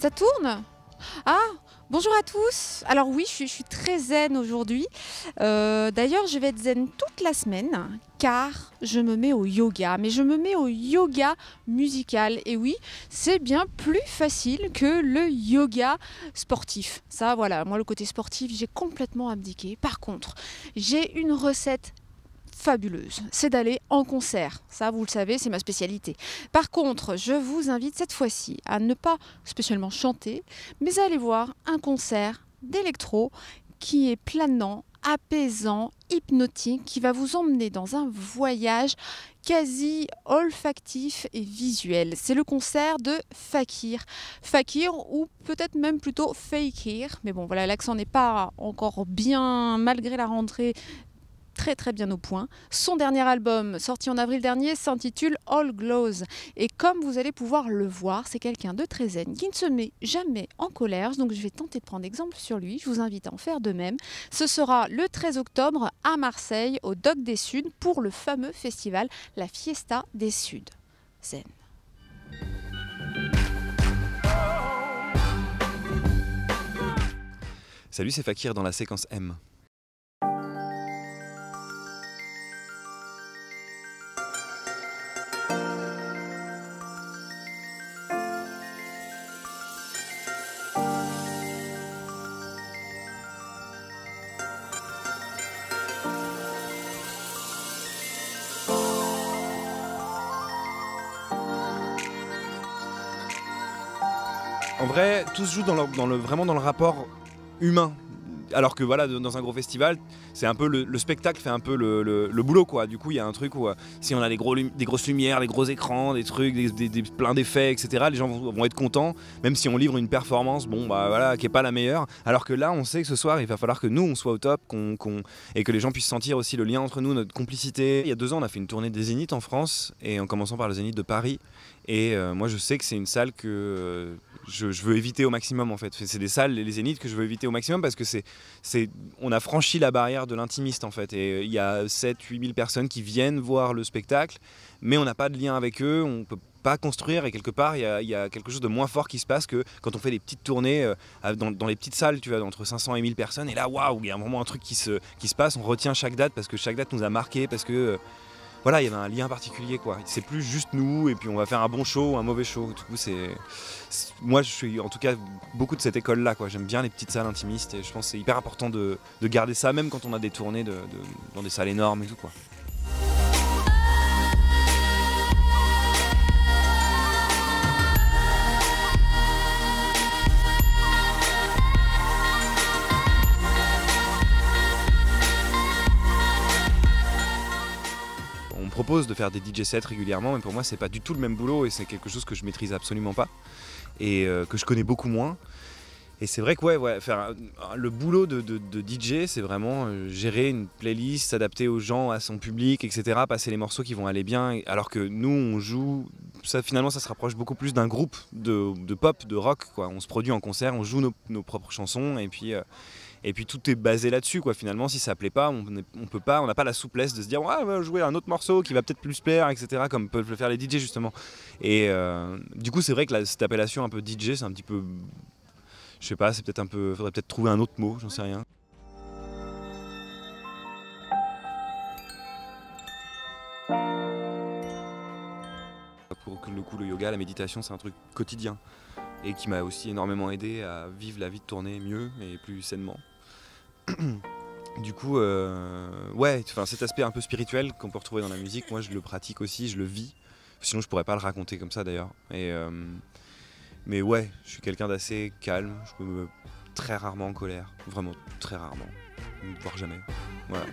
Ça tourne? Ah, bonjour à tous. Alors oui, je suis très zen aujourd'hui. D'ailleurs, je vais être zen toute la semaine car je me mets au yoga. Mais je me mets au yoga musical. Et oui, c'est bien plus facile que le yoga sportif. Ça, voilà, moi le côté sportif, j'ai complètement abdiqué. Par contre, j'ai une recette fabuleuse, c'est d'aller en concert. Ça, vous le savez, c'est ma spécialité. Par contre, je vous invite cette fois-ci à ne pas spécialement chanter, mais à aller voir un concert d'électro qui est planant, apaisant, hypnotique, qui va vous emmener dans un voyage quasi olfactif et visuel. C'est le concert de Fakir. Fakir, ou peut-être même plutôt Fakir, mais bon voilà, l'accent n'est pas encore bien, malgré la rentrée, très bien au point. Son dernier album, sorti en avril dernier, s'intitule All Glows. Et comme vous allez pouvoir le voir, c'est quelqu'un de très zen, qui ne se met jamais en colère. Donc je vais tenter de prendre exemple sur lui. Je vous invite à en faire de même. Ce sera le 13 octobre à Marseille, au Dock des Suds, pour le fameux festival La Fiesta des Suds. Zen. Salut, c'est Fakir dans la séquence M. En vrai, tout se joue vraiment dans le rapport humain. Alors que voilà, dans un gros festival, c'est un peu le spectacle fait un peu le boulot quoi. Du coup, il y a un truc où si on a des grosses lumières, des gros écrans, des trucs, plein d'effets, etc. Les gens vont être contents, même si on livre une performance, bon bah voilà, qui est pas la meilleure. Alors que là, on sait que ce soir, il va falloir que nous, on soit au top, et que les gens puissent sentir aussi le lien entre nous, notre complicité. Il y a 2 ans, on a fait une tournée des Zéniths en France, et en commençant par le Zénith de Paris. Et moi, je sais que c'est une salle que je veux éviter au maximum en fait. C'est des salles, les Zéniths, que je veux éviter au maximum parce que on a franchi la barrière de l'intimiste en fait. Et il y a 7-8 000 personnes qui viennent voir le spectacle, mais on n'a pas de lien avec eux, on peut pas construire, et quelque part il y a quelque chose de moins fort qui se passe que quand on fait des petites tournées dans les petites salles, tu vois, entre 500 et 1000 personnes, et là waouh, il y a vraiment un truc qui se passe, on retient chaque date parce que chaque date nous a marqué, parce que voilà, il y avait un lien particulier quoi. C'est plus juste nous et puis on va faire un bon show ou un mauvais show. Du coup, moi je suis en tout cas beaucoup de cette école là quoi. J'aime bien les petites salles intimistes et je pense que c'est hyper important de garder ça même quand on a des tournées dans des salles énormes et tout quoi. On me propose de faire des DJ sets régulièrement, mais pour moi c'est pas du tout le même boulot et c'est quelque chose que je maîtrise absolument pas et que je connais beaucoup moins. Et c'est vrai que faire le boulot de DJ, c'est vraiment gérer une playlist, s'adapter aux gens, à son public, etc. Passer les morceaux qui vont aller bien, alors que nous on joue, finalement ça se rapproche beaucoup plus d'un groupe de pop, de rock quoi. On se produit en concert, on joue nos propres chansons et puis tout est basé là-dessus quoi. Finalement, si ça plaît pas, on n'a pas la souplesse de se dire on va jouer un autre morceau qui va peut-être plus plaire, etc. Comme peuvent le faire les DJ justement. Et du coup, c'est vrai que cette appellation un peu DJ, c'est un petit peu, je sais pas, c'est peut-être un peu, faudrait peut-être trouver un autre mot, j'en sais rien. Pour le coup, le yoga, la méditation, c'est un truc quotidien et qui m'a aussi énormément aidé à vivre la vie de tournée mieux et plus sainement. Du coup, cet aspect un peu spirituel qu'on peut retrouver dans la musique, moi je le pratique aussi, je le vis. Sinon je pourrais pas le raconter comme ça d'ailleurs. Mais ouais, je suis quelqu'un d'assez calme, je me mets très rarement en colère, vraiment très rarement, voire jamais. Voilà.